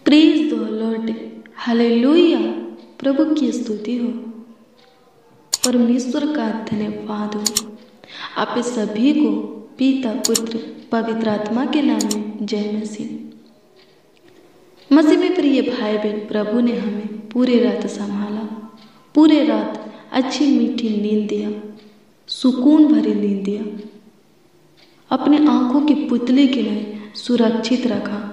Praise the lord, hallelujah. प्रभु की स्तुति हो, परमेश्वर का धन्यवाद हो। आप सभी को पिता पुत्र पवित्र आत्मा के नाम में जय मसीह। मसीह में प्रिय भाई बहन, प्रभु ने हमें पूरे रात संभाला, पूरे रात अच्छी मीठी नींद दिया, सुकून भरी नींद दिया, अपने आंखों की पुतली के लिए सुरक्षित रखा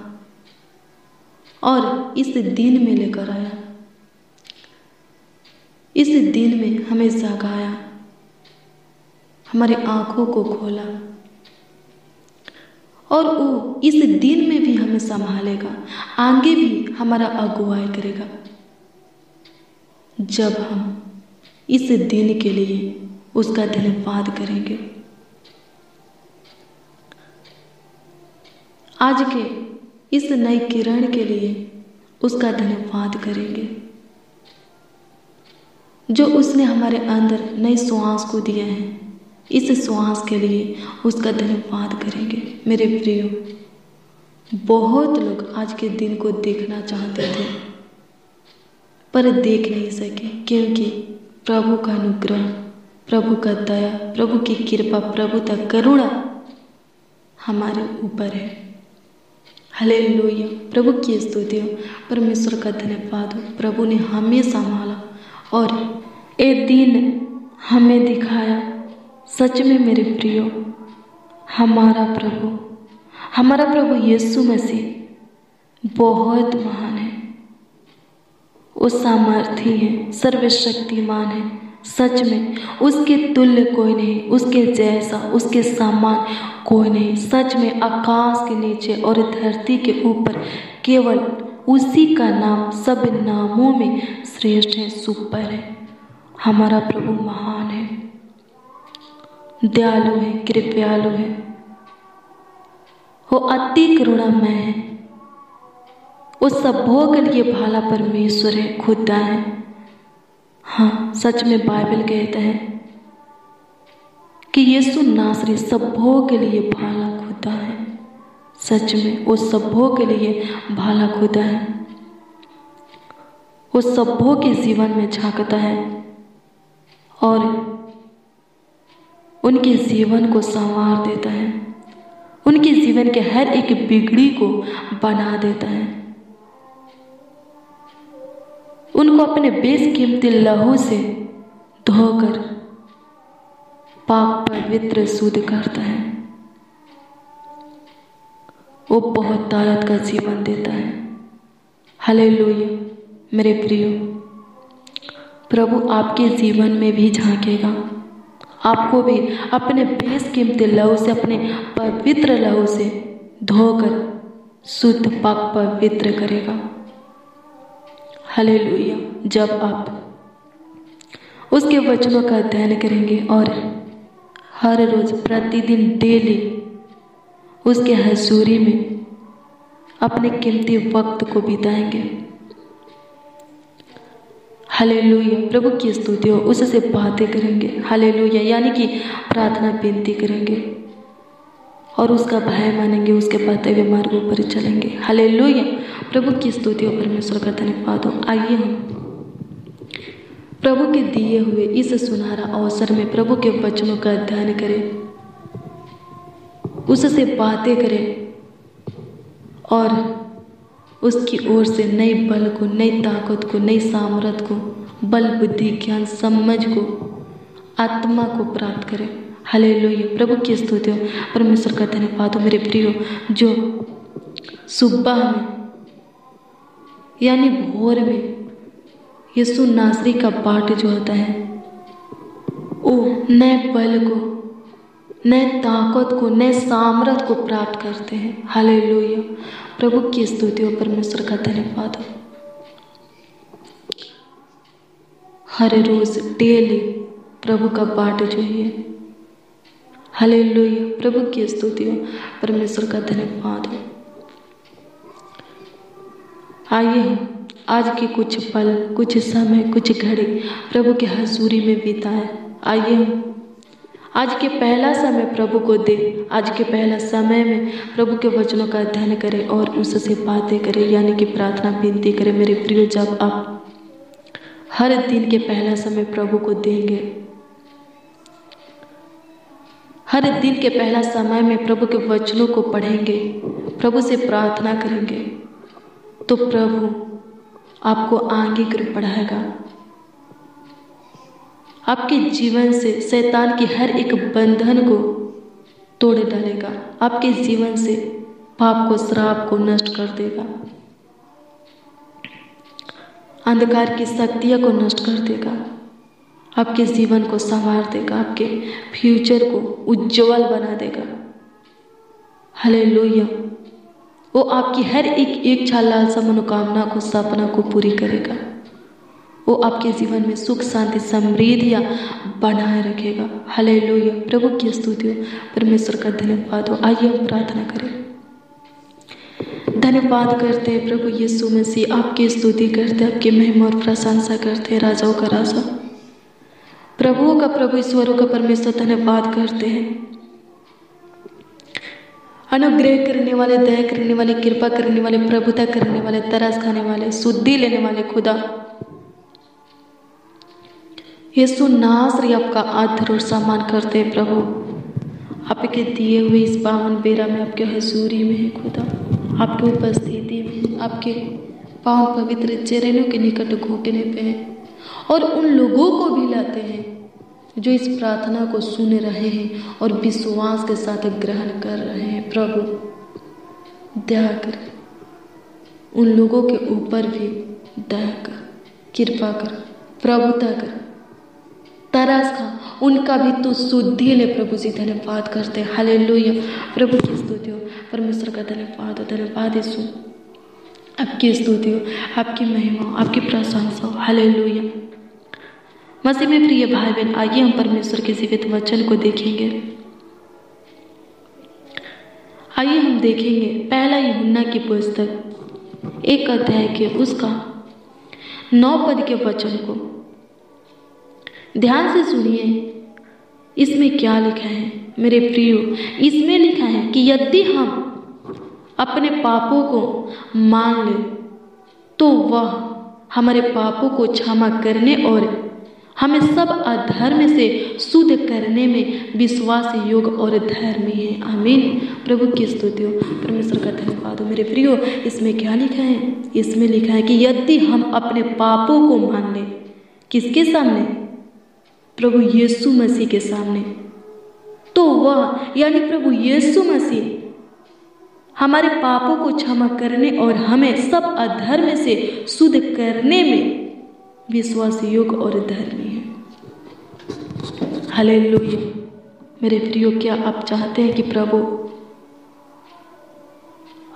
और इस दिन में लेकर आया। इस दिन में हमें जगाया, हमारे आंखों को खोला और वो इस दिन में भी हमें संभालेगा, आगे भी हमारा अगुवाई करेगा। जब हम इस दिन के लिए उसका धन्यवाद करेंगे, आज के इस नई किरण के लिए उसका धन्यवाद करेंगे, जो उसने हमारे अंदर नए श्वास को दिए हैं, इस श्वास के लिए उसका धन्यवाद करेंगे। मेरे प्रियो, बहुत लोग आज के दिन को देखना चाहते थे पर देख नहीं सके, क्योंकि प्रभु का अनुग्रह, प्रभु का दया, प्रभु की कृपा, प्रभु का करुणा हमारे ऊपर है। हालेलुया। प्रभु की स्तुति हो, परमेश्वर का धन्यवाद हो। प्रभु ने हमें संभाला और एक दिन हमें दिखाया। सच में मेरे प्रियो, हमारा प्रभु यीशु मसीह बहुत महान है। वो सामर्थी है, सर्वशक्तिमान है। सच में उसके तुल्य कोई नहीं, उसके जैसा, उसके समान कोई नहीं। सच में आकाश के नीचे और धरती के ऊपर केवल उसी का नाम सब नामों में श्रेष्ठ है, सुपर है। हमारा प्रभु महान है, दयालु है, कृपालु है, वो अति करुणामय है, वो सबों के लिए भला परमेश्वर है, खुदा है। हाँ, सच में बाइबल कहता है कि यीशु नासरी सबों के लिए भला खुदा है। सच में वो सबों के लिए भला खुदा है। वो सबों के जीवन में झांकता है और उनके जीवन को संवार देता है, उनके जीवन के हर एक बिगड़ी को बना देता है, उनको अपने बेशकीमती लहू से धोकर पाक पवित्र शुद्ध करता है। वो बहुत ताकत का जीवन देता है। हालेलुया। मेरे प्रियो, प्रभु आपके जीवन में भी झांकेगा, आपको भी अपने बेशकीमती लहू से, अपने पवित्र लहू से धोकर शुद्ध पाक पवित्र करेगा। हालेलुया। जब आप उसके वचनों का अध्ययन करेंगे और हर रोज प्रतिदिन डेली उसके हजूरी में अपने कीमती वक्त को बिताएंगे। हालेलुया। प्रभु की स्तुति हो, उससे बातें करेंगे। हालेलुया। यानी कि प्रार्थना विनती करेंगे और उसका भय मानेंगे, उसके बताए हुए मार्गों पर चलेंगे। हालेलुया। प्रभु की स्तुति हो, परमेश्वर का धन्यवाद हो। आइए हम प्रभु के दिए हुए इस सुनहरा अवसर में प्रभु के वचनों का अध्ययन करें, उससे बातें करें और उसकी ओर से नई बल को, नई ताकत को, नई सामर्थ को, बल, बुद्धि, ज्ञान, समझ को, आत्मा को प्राप्त करें। हालेलुया। प्रभु की स्तुति हो, परमेश्वर का धन्यवाद हो। मेरे प्रियो, जो सुबह में यानी भोर में यीशु नासरी का पाठ जो होता है, वो नए बल को, नए ताकत को, नए सामर्थ को प्राप्त करते हैं। हालेलुया। प्रभु की स्तुति हो, परमेश्वर का धन्यवाद हो। हर रोज डेली प्रभु का पाठ जो है, हालेलुया। प्रभु की स्तुति हो, परमेश्वर का धन्यवाद हो। आइए हम आज के कुछ पल, कुछ समय, कुछ घड़ी प्रभु के हजूरी में बिताएं। आइए हम आज के पहला समय प्रभु को दे। आज के पहला समय में प्रभु के वचनों का अध्ययन करें और उससे बातें करें, यानी कि प्रार्थना विनती करें। मेरे प्रिय, जब आप हर दिन के पहला समय प्रभु को देंगे, हर दिन के पहला समय में प्रभु के वचनों को पढ़ेंगे, प्रभु से प्रार्थना करेंगे, तो प्रभु आपको आगे की ओर बढ़ाएगा। आपके जीवन से शैतान की हर एक बंधन को तोड़ डालेगा। आपके जीवन से पाप को, श्राप को नष्ट कर देगा। अंधकार की शक्तियों को नष्ट कर देगा। आपके जीवन को संवार देगा। आपके फ्यूचर को उज्जवल बना देगा। हालेलुया। वो आपकी हर एक इच्छा, लालसा, मनोकामना को, सपना को पूरी करेगा। वो आपके जीवन में सुख, शांति, समृद्धियाँ बनाए रखेगा। हालेलुया। प्रभु की स्तुति हो, परमेश्वर का धन्यवाद हो। आइए हम प्रार्थना करें। धन्यवाद करते हैं प्रभु यीशु मसीह, आपकी स्तुति करते हैं, आपकी महिमा और प्रशंसा करते हैं। राजाओं का राजा, प्रभुओं का प्रभु, ईश्वरों का परमेश्वर, धन्यवाद करते हैं। अनुग्रह करने वाले, दया करने वाले, कृपा करने वाले, प्रभुता करने वाले, तरस खाने वाले, शुद्धि लेने वाले खुदा यीशु नासरी, आपका आदर और सम्मान करते हैं प्रभु। आपके दिए हुए इस पावन बेरा में, आपके हजूरी में है खुदा, आपकी उपस्थिति में, आपके पावन पवित्र चरणों के निकट घुटने पे हैं, और उन लोगों को भी लाते हैं जो इस प्रार्थना को सुन रहे हैं और विश्वास के साथ ग्रहण कर रहे हैं। प्रभु दया कर, उन लोगों के ऊपर भी दया कर, कृपा कर, प्रभुता कर, तरस खा, उनका भी तू शुद्धि ले। प्रभु जी धन्यवाद करते हैं। हालेलुया। प्रभु की स्तुति हो, परमेश्वर का धन्यवाद हो। धन्यवाद यीशु, आपकी स्तुति हो, आपकी महिमा हो, आपकी प्रशंसा हो। हालेलुया। मसीह में प्रिय भाई बहन, आइए हम परमेश्वर के जीवित वचन को देखेंगे। आइए हम देखेंगे पहला यूहन्ना की पुस्तक 1 अध्याय के उसका 9 पद के वचन को ध्यान से सुनिए। इसमें क्या लिखा है मेरे प्रियो? इसमें लिखा है कि यदि हम अपने पापों को मान लें तो वह हमारे पापों को क्षमा करने और हमें सब अधर्म से शुद्ध करने में विश्वास योग्य और धर्मी है। आमीन। प्रभु की स्तुति हो, परमेश्वर का धन्यवाद हो। मेरे प्रियो, इसमें क्या लिखा है? इसमें लिखा है कि यदि हम अपने पापों को मान लें, किसके सामने? प्रभु यीशु मसीह के सामने, तो वह यानी प्रभु यीशु मसीह हमारे पापों को क्षमा करने और हमें सब अधर्म से शुद्ध करने में विश्वास योग्य और धर्मी है। हालेलुया। मेरे प्रियो, क्या आप चाहते हैं कि प्रभु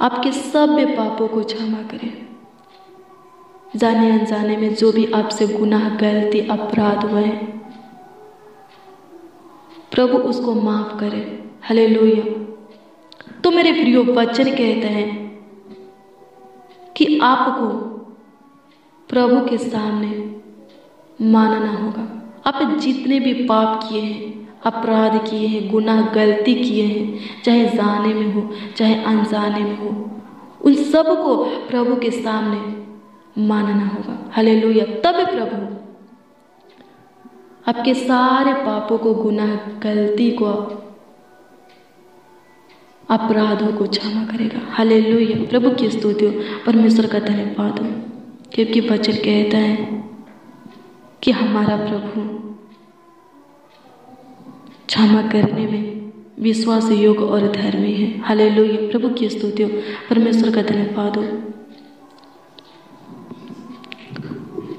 आपके सब पापों को क्षमा करे? जाने अनजाने में जो भी आपसे गुनाह, गलती, अपराध हुए, प्रभु उसको माफ करे। हालेलुया। तो मेरे प्रियो, वचन कहते हैं कि आपको प्रभु के सामने मानना होगा। आप जितने भी पाप किए हैं, अपराध किए हैं, गुनाह, गलती किए हैं, चाहे जाने में हो चाहे अनजाने में हो, उन सब को प्रभु के सामने मानना होगा। हालेलुया। तब प्रभु आपके सारे पापों को, गुनाह, गलती को, अपराधों को क्षमा करेगा। हालेलुया। प्रभु की स्तुति हो, परमेश्वर का धन्यवाद हो, क्योंकि वचन कहता है कि हमारा प्रभु क्षमा करने में विश्वास योग्य और धर्मी है। हालेलुया। प्रभु की स्तुति हो, परमेश्वर का धन्यवाद हो।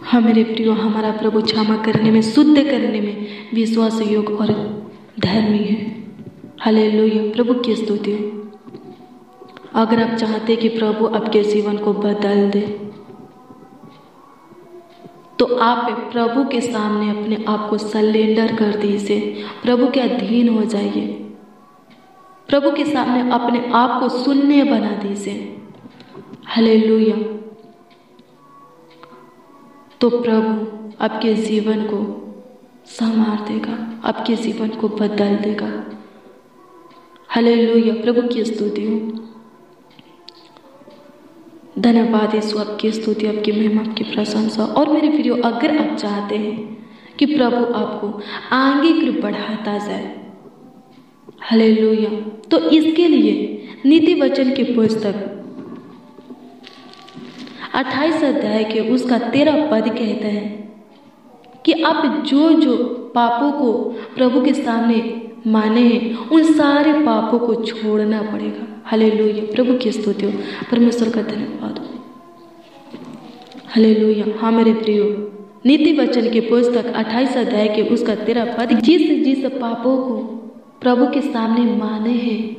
हाँ मेरे प्रियो, हमारा प्रभु क्षमा करने में, शुद्ध करने में विश्वास योग्य और धर्मी है। हालेलुया। प्रभु की स्तुति हो। अगर आप चाहते कि प्रभु आपके जीवन को बदल दे, तो आप प्रभु के सामने अपने आप को सरेंडर कर दीजिए, प्रभु के अधीन हो जाइए, प्रभु के सामने अपने आप को शून्य बना दीजिए। हालेलुया। तो प्रभु आपके जीवन को संवार देगा, आपके जीवन को बदल देगा। हालेलुया, प्रभु की स्तुति हो। धन्यवाद यीशु, आपकी स्तुति, आपकी महिमा, आपकी प्रशंसा। और मेरे प्रियो, अगर आप चाहते हैं कि प्रभु आपको आगे की बढ़ाता जाए, हालेलुया, तो इसके लिए नीति वचन की पुस्तक 28 अध्याय के उसका 13 पद कहता है कि आप जो जो पापों को प्रभु के सामने माने हैं, उन सारे पापों को छोड़ना पड़ेगा। हालेलुया, प्रभु की स्तुति हो, परमेश्वर का धन्यवाद हो। हालेलुया। हाँ मेरे प्रियो, नीति वचन की पुस्तक 28 अध्याय के उसका 13 पद, जिस पापों को प्रभु के सामने माने हैं,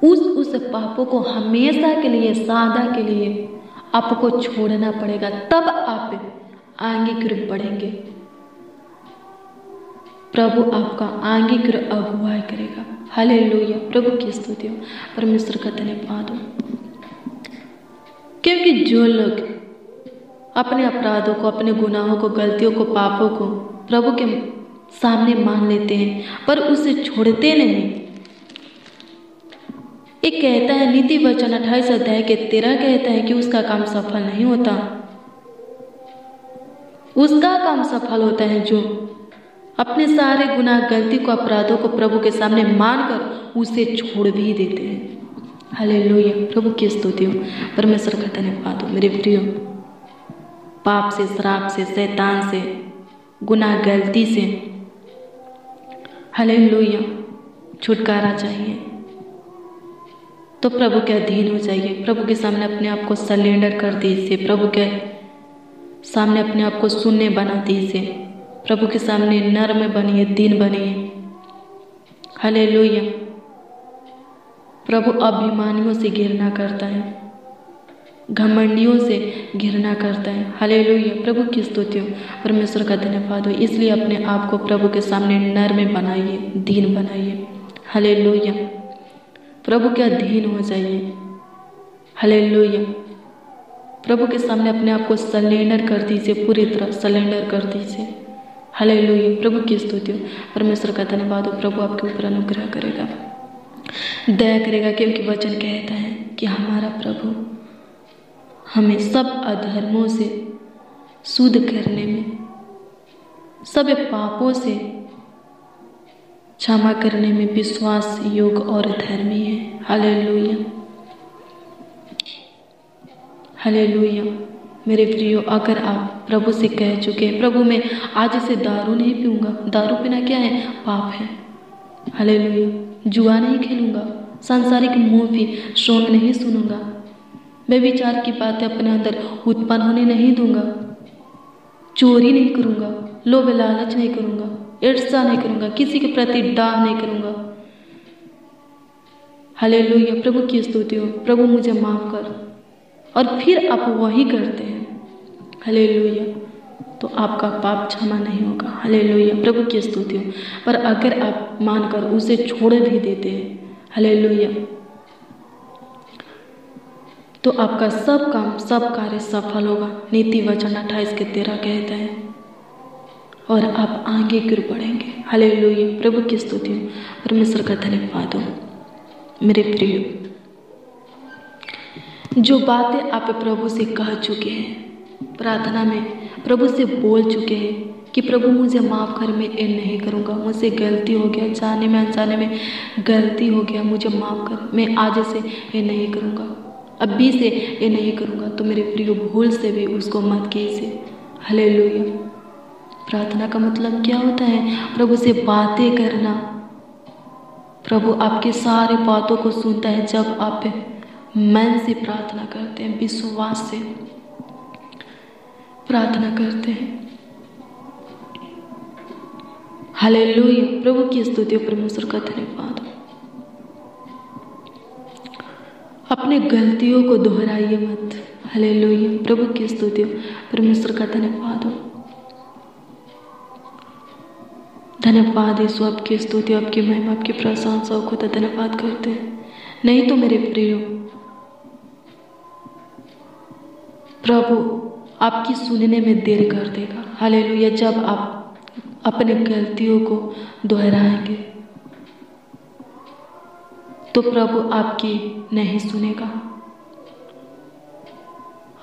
उस पापों को हमेशा के लिए, सदा के लिए आपको छोड़ना पड़ेगा, तब आप आगे की ओर बढ़ेंगे। प्रभु आपका आगे की ओर अगुवाई करेगा। हालेलुया, प्रभु की स्तुति हो, परमेश्वर का धन्यवाद हो। क्योंकि जो लोग अपने अपराधों को, अपने गुनाहों को, गलतियों को, पापों को प्रभु के सामने मान लेते हैं पर उसे छोड़ते नहीं, एक कहता है, नीति वचन 28 अध्याय के 13 कहता है कि उसका काम सफल नहीं होता। उसका काम सफल होता है जो अपने सारे गुनाह, गलती को, अपराधों को प्रभु के सामने मानकर उसे छोड़ भी देते हैं। हालेलुया, प्रभु की स्तुति हो, परमेश्वर का धन्यवाद हो। मेरे प्रियो, पाप से, श्राप से, शैतान से, गुनाह, गलती से, हालेलुया, छुटकारा चाहिए तो प्रभु के अधीन हो जाइए। प्रभु के सामने अपने आप को सरेंडर कर दीजिए। प्रभु के सामने अपने आप को शून्य बना दीजिए। प्रभु के सामने नर्म बनिए, दीन बनिए। हालेलुया। प्रभु अभिमानियों से घृणा करता है, घमंडियों से घृणा करता है। हालेलुया, प्रभु की स्तुति हो, परमेश्वर का धन्यवाद हो। इसलिए अपने आप को प्रभु के सामने नर्म बनाइए, दीन बनाइए। हालेलुया, प्रभु के अधीन हो जाइए। हालेलुया, प्रभु के सामने अपने आप को सरेंडर कर दीजिए, पूरी तरह सरेंडर कर दीजिए। हालेलुया, प्रभु की स्तुति हो, परमेश्वर का धन्यवाद हो। प्रभु आपके ऊपर अनुग्रह करेगा, दया करेगा, क्योंकि वचन कहता है कि हमारा प्रभु हमें सब अधर्मों से शुद्ध करने में, सब पापों से क्षमा करने में विश्वास योग्य और धर्मी है। Hallelujah, hallelujah. मेरे प्रियो, अगर आप प्रभु से कह चुके हैं, प्रभु मैं आज से दारू नहीं पीऊंगा, दारू पीना क्या है? पाप है। हालेलुया। जुआ नहीं खेलूंगा, सांसारिक मूवी सॉन्ग नहीं सुनूंगा, व्यभिचार की बातें अपने अंदर उत्पन्न होने नहीं दूंगा, चोरी नहीं करूंगा, लोभ लालच नहीं करूंगा, ईर्ष्या नहीं करूंगा, किसी के प्रति डाह नहीं करूंगा। हालेलुया, प्रभु की स्तुति हो। प्रभु मुझे माफ कर, और फिर आप वही करते हैं, हालेलुया, तो आपका पाप क्षमा नहीं होगा। हालेलुया, प्रभु की स्तुति हो। पर अगर आप मानकर उसे छोड़ भी देते हैं, हालेलुया, तो आपका सब काम, सब कार्य सफल होगा। नीति वचन 28 के 13 कहता है, और आप आगे गिर बढ़ेंगे। हालेलुया, प्रभु की स्तुति हो, परमेश्वर का धन्यवाद हो। मेरे प्रिय, जो बातें आप प्रभु से कह चुके हैं, प्रार्थना में प्रभु से बोल चुके हैं कि प्रभु मुझे माफ़ कर, मैं ये नहीं करूँगा, मुझसे गलती हो गया, जाने में अनजाने में गलती हो गया, मुझे माफ़ कर, मैं आज से ये नहीं करूँगा, अभी से ये नहीं करूँगा, तो मेरे प्रिय भूल से भी उसको मत कीजिए। हालेलुया। प्रार्थना का मतलब क्या होता है? प्रभु से बातें करना। प्रभु आपकी सारे बातों को सुनता है जब आप मन से प्रार्थना करते हैं, विश्वास से प्रार्थना करते हैं। हालेलुया, प्रभु की स्तुति हो, परमेश्वर का धन्यवाद। अपने गलतियों को दोहराइए मत। हालेलुया, प्रभु की स्तुति हो, परमेश्वर का धन्यवाद हो। धन्यवाद यीशु, आपकी स्तुति, आपकी महिमा, आपकी प्रशंसा को धन्यवाद करते हैं। नहीं तो मेरे प्रियो, प्रभु आपकी सुनने में देर कर देगा। हालेलुया, जब आप अपने गलतियों को दोहराएंगे तो प्रभु आपकी नहीं सुनेगा।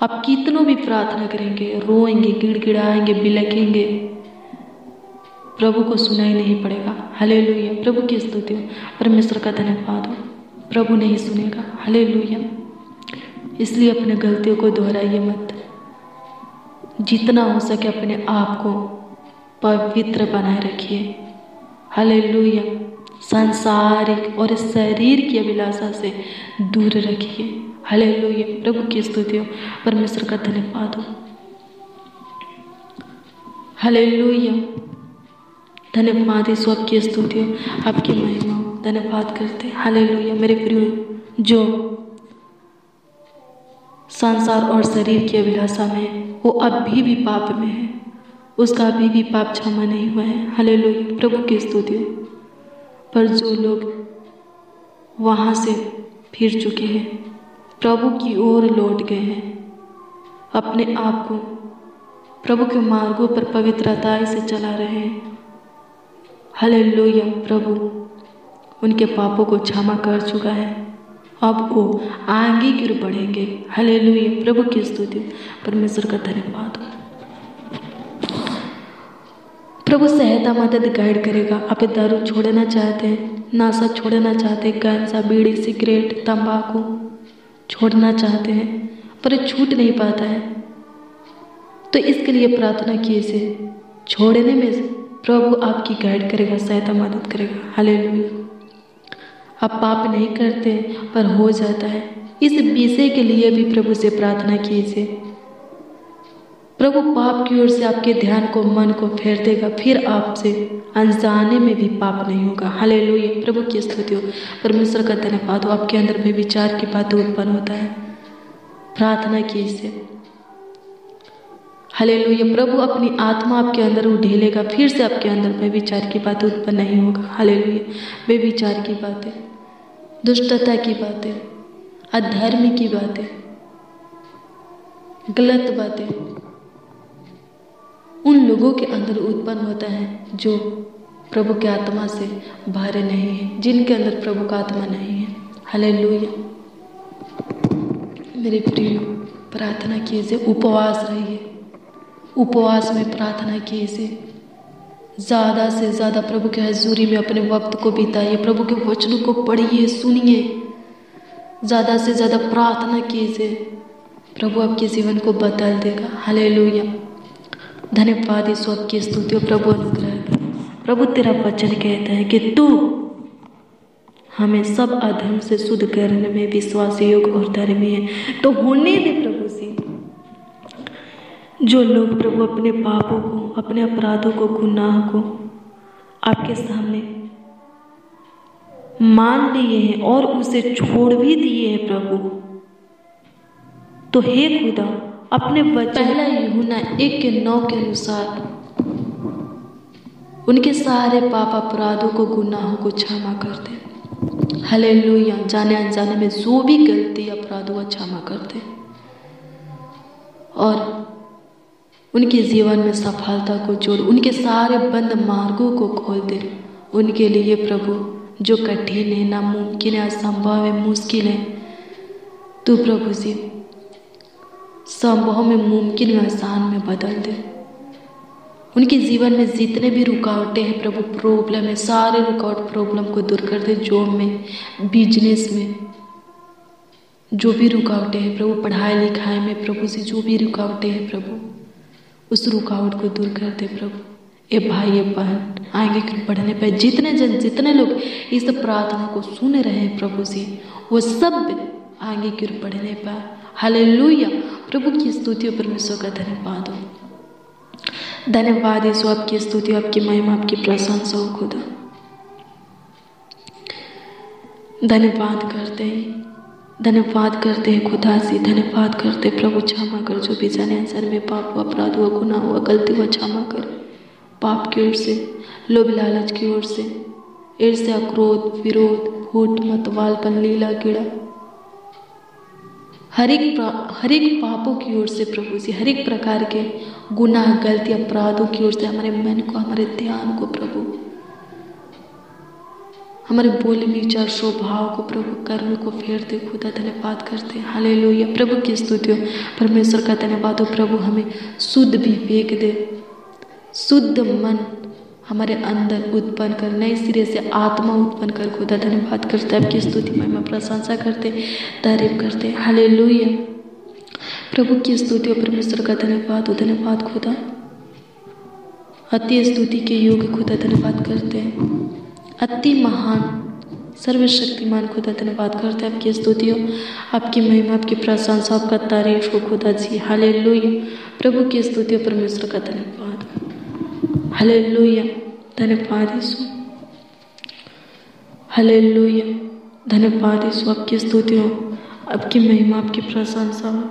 आप कितनों भी प्रार्थना करेंगे, रोएंगे, गिड़गिड़ाएंगे, बिलखेंगे, प्रभु को सुनाई नहीं पड़ेगा। हालेलुया, प्रभु की स्तुति हो, परमेश्वर का धन्यवाद हो। प्रभु नहीं सुनेगा। हालेलुया। इसलिए अपने गलतियों को दोहराइए मत। जितना हो सके अपने आप को पवित्र बनाए रखिए। हालेलुया। सांसारिक और शरीर की अभिलाषा से दूर रखिए। हालेलुया, प्रभु की स्तुति हो, परमेश्वर का धन्यवाद हो। हालेलुया, धन्यवाद यीशु, आपकी स्तुति हो, आपकी महिमा हो। धन्यवाद करते। हालेलुया। मेरे प्रिय, जो संसार और शरीर की अभिलाषा में वो अभी भी पाप में है, उसका अभी भी पाप क्षमा नहीं हुआ है। हालेलुया, प्रभु की स्तुति हो। पर जो लोग वहाँ से फिर चुके हैं, प्रभु की ओर लौट गए हैं, अपने आप को प्रभु के मार्गों पर पवित्रताई से चला रहे हैं। हालेलुया, प्रभु उनके पापों को क्षमा कर चुका है। अब वो आगे की ओर बढ़ेंगे। हालेलुया, प्रभु की स्तुति, परमेश्वर का धन्यवाद हो। प्रभु सहायता, मदद, गाइड करेगा। आप दारू छोड़ना चाहते हैं, नशा छोड़ना चाहते हैं, गांजा, बीड़ी, सिगरेट, तंबाकू छोड़ना चाहते हैं पर छूट नहीं पाता है, तो इसके लिए प्रार्थना कीजिए। छोड़ने में प्रभु आपकी गाइड करेगा, सहायता, मदद करेगा। हालेलुया। आप पाप नहीं करते पर हो जाता है, इस विषय के लिए भी प्रभु से प्रार्थना कीजिए। प्रभु पाप की ओर से आपके ध्यान को, मन को फेर देगा, फिर आपसे अनजाने में भी पाप नहीं होगा। हालेलुया, प्रभु की स्तुति हो, परमेश्वर का धन्यवाद हो। आपके अंदर में विचार की बातें उत्पन्न होता है, प्रार्थना कीजिए। हालेलुया, प्रभु अपनी आत्मा आपके अंदर उढेलेगा, फिर से आपके अंदर में विचार की बातें उत्पन्न नहीं होगा। हालेलुया, बेविचार की बातें, दुष्टता की बातें, अधर्म की बातें, गलत बातें उन लोगों के अंदर उत्पन्न होता है जो प्रभु के आत्मा से भरे नहीं है, जिनके अंदर प्रभु का आत्मा नहीं है। हालेलुया। मेरे प्रिय, प्रार्थना कीजिए, उपवास रहिए, उपवास में प्रार्थना कीजिए। ज़्यादा से ज़्यादा प्रभु के हजूरी में अपने वक्त को बिताइए, प्रभु के वचनों को पढ़िए, सुनिए, ज़्यादा से ज़्यादा प्रार्थना कीजिए। प्रभु आपके जीवन को बदल देगा। हालेलुया, धन्यवाद यीशु, आपकी स्तुति हो, प्रभु अनुग्रह कर। प्रभु तेरा वचन कहता है कि तू हमें सब अधर्म से शुद्ध करने में विश्वास योग्य और धर्मी है, तो होने दे प्रभु से। जो लोग प्रभु अपने पापों को, अपने अपराधों को, गुनाह को आपके सामने मान लिए हैं और उसे छोड़ भी दिए हैं प्रभु, तो हे खुदा अपने वचन 1 यूहन्ना 1:9 के अनुसार उनके सारे पाप अपराधों को, गुनाहों को क्षमा कर दे। हालेलुया, जाने अनजाने में जो भी गलती अपराधों को क्षमा कर दे और उनके जीवन में सफलता को जोड़, उनके सारे बंद मार्गों को खोल दे। उनके लिए प्रभु जो कठिन है, नामुमकिन है, असंभव है, मुश्किल है, तू प्रभु जी संभव में मुमकिन में आसान में बदल दे। उनके जीवन में जितने भी रुकावटें हैं प्रभु, प्रॉब्लम है, सारे रुकावट प्रॉब्लम को दूर कर दे। जॉब में, बिजनेस में जो भी रुकावटें हैं प्रभु, पढ़ाई लिखाई में प्रभु जी जो भी रुकावटें हैं प्रभु, उस रुकावट को दूर कर दे प्रभु। ए भाई, ए बहन, आगे बढ़ने पर जितने जन, जितने लोग इस प्रार्थना को सुन रहे हैं प्रभु जी, वो सब आगे की ओर बढ़ने पर। हालेलुया, प्रभु की स्तुति, परमेश्वर का धन्यवाद हो। धन्यवाद यीशु, आपकी स्तुति, आपकी महिमा, आपकी प्रशंसा हो खुदा। धन्यवाद करते हैं, धन्यवाद करते हैं खुदा से, धन्यवाद करते प्रभु। क्षमा कर जो भी जाने अनजाने में पाप हुआ, अपराध हुआ, गुनाह हुआ, गलती हुआ, क्षमा कर। पाप की ओर से, लोभ लालच की ओर से, ईर्ष्या, क्रोध, विरोध, फूट, मतवालपन, लीला, कीड़ा, हर एक पापों की ओर से प्रभु जी, हर एक प्रकार के गुनाह, गलती, अपराधों की ओर से हमारे मन को, हमारे ध्यान को प्रभु, हमारे बोले, विचार, स्वभाव को प्रभु, कर्म को फेर दे खुदा। धन्यवाद करते हैं। हालेलुया। प्रभु की स्तुति हो, परमेश्वर का धन्यवाद हो प्रभु। हमें शुद्ध विवेक दे, शुद्ध मन हमारे अंदर उत्पन्न कर, नए सिरे से आत्मा उत्पन्न कर खुदा। धन्यवाद करते हैं, आपकी स्तुति महिमा प्रशंसा करते, तारीफ करते। हालेलुया। प्रभु की स्तुति हो, परमेश्वर का धन्यवाद हो। धन्यवाद खुदा, अति स्तुति के योग्य खुदा। धन्यवाद करते हैं, अति महान सर्वशक्तिमान खुदा। धन्यवाद करते हैं, आपकी स्तुति हो, आपकी महिमा, आपकी प्रशंसा, आपका तारीफ हो खुदा जी। हालेलुया। प्रभु की स्तुति हो, परमेश्वर का धन्यवाद। हालेलुया। धन्यवाद यीशु। हालेलुया। धन्यवाद यीशु, आपकी स्तुति हो, आपकी महिमा, आपकी प्रशंसा हो,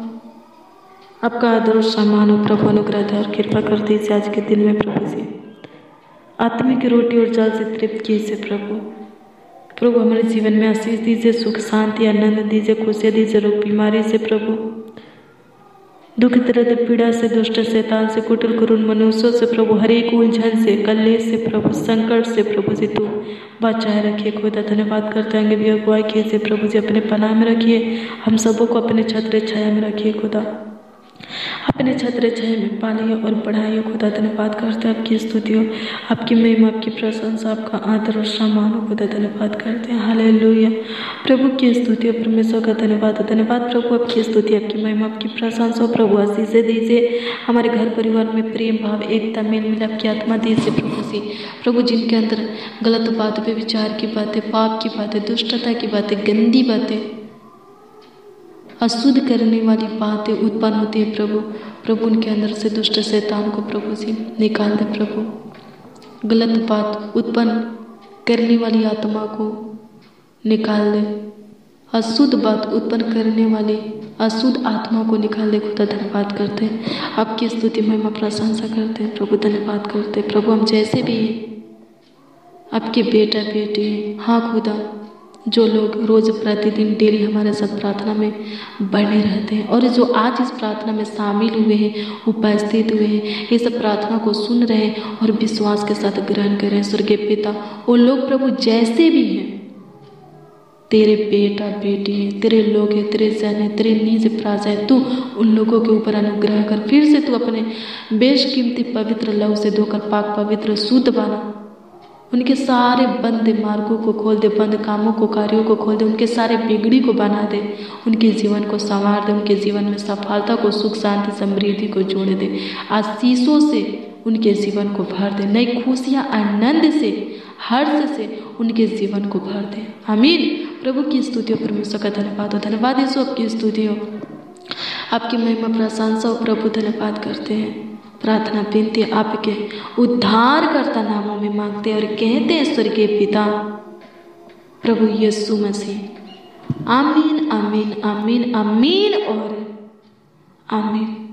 आपका आदर और सम्मान हो प्रभु। अनुग्रह दे और कृपा कर दीजिए आज के दिन में प्रभु जी। आत्मिक रोटी और जल से तृप्त कीजिए प्रभु। प्रभु हमारे जीवन में आशीष दीजिए, सुख, शांति, आनंद दीजिए, खुशियाँ दीजिए, रोग बीमारी से प्रभु, दुख, दर्द, पीड़ा से, दुष्ट शैतान से, कुटिल करुण मनुष्यों से प्रभु, हर एक उलझन से, कलेश से प्रभु, संकट से प्रभु जी तू बचाए रखिए खुदा। धन्यवाद करते हैं भी अगुवाई कीजिए प्रभु जी, अपने पनाह में रखिए, हम सबों को अपने छत्र छाया में रखिए खुदा, अपने छत्र छाया में पालिए और बढ़ाइए खुदा। धन्यवाद करते हैं, आपकी स्तुति हो, आपकी महिमा, आपकी प्रशंसा, आपका आदर और सम्मान हो खुदा। धन्यवाद करते हैं। हालेलुया। प्रभु की स्तुति हो, परमेश्वर का धन्यवाद। धन्यवाद प्रभु, आपकी स्तुति, आपकी महिमा, आपकी प्रशंसा हो प्रभु। आशीष दीजिए हमारे घर परिवार में, प्रेम भाव, एकता, मेल मिलाप की आत्मा दीजिए प्रभु जी। प्रभु जिनके अंदर गलत बात, विचार की बातें, पाप की बातें, दुष्टता की बातें, गंदी बातें, अशुद्ध करने वाली बातें उत्पन्न होती है प्रभु, प्रभु उनके अंदर से दुष्ट शैतान को प्रभु जी निकाल दे प्रभु। गलत बात उत्पन्न करने वाली आत्मा को निकाल दे, अशुद्ध बात उत्पन्न करने वाली अशुद्ध आत्मा को निकाल दे खुदा। धन्यवाद करते हैं, आपकी स्तुति महिमा प्रशंसा करते हैं प्रभु। धन्यवाद करते हैं प्रभु, हम जैसे भी आपके बेटा बेटी हैं, हाँ खुदा, जो लोग रोज प्रतिदिन डेली हमारे साथ प्रार्थना में बने रहते हैं और जो आज इस प्रार्थना में शामिल हुए हैं, उपस्थित हुए हैं, इस प्रार्थना को सुन रहे हैं और विश्वास के साथ ग्रहण कर रहे हैं। स्वर्गीय पिता, वो लोग प्रभु जैसे भी हैं, तेरे बेटा बेटी हैं, तेरे लोग हैं, तेरे जन हैं, तेरे निज प्रजा है, तू उन लोगों के ऊपर अनुग्रह कर। फिर से तू अपने बेशकीमती पवित्र लहू से धोकर पाक पवित्र शुद्ध बना। उनके सारे बंद मार्गों को खोल दे, बंद कामों को, कार्यों को खोल दे, उनके सारे बिगड़ी को बना दे, उनके जीवन को संवार दे, उनके जीवन में सफलता को, सुख, शांति, समृद्धि को जोड़ दे, आशीषों से उनके जीवन को भर दे, नई खुशियाँ, आनंद से, हर्ष से उनके जीवन को भर दे। आमीन। प्रभु की स्तुति हो, परमेश्वर का धन्यवाद हो। धन्यवाद यीशु, आपकी स्तुति हो, आपकी महिमा प्रशंसा हो प्रभु। धन्यवाद करते हैं, प्रार्थना विनती आपके उद्धारकर्ता नामों में मांगते और कहते हैं स्वर्गीय पिता प्रभु यीशु मसीह। आमीन, आमीन, आमीन, आमीन और आमीन।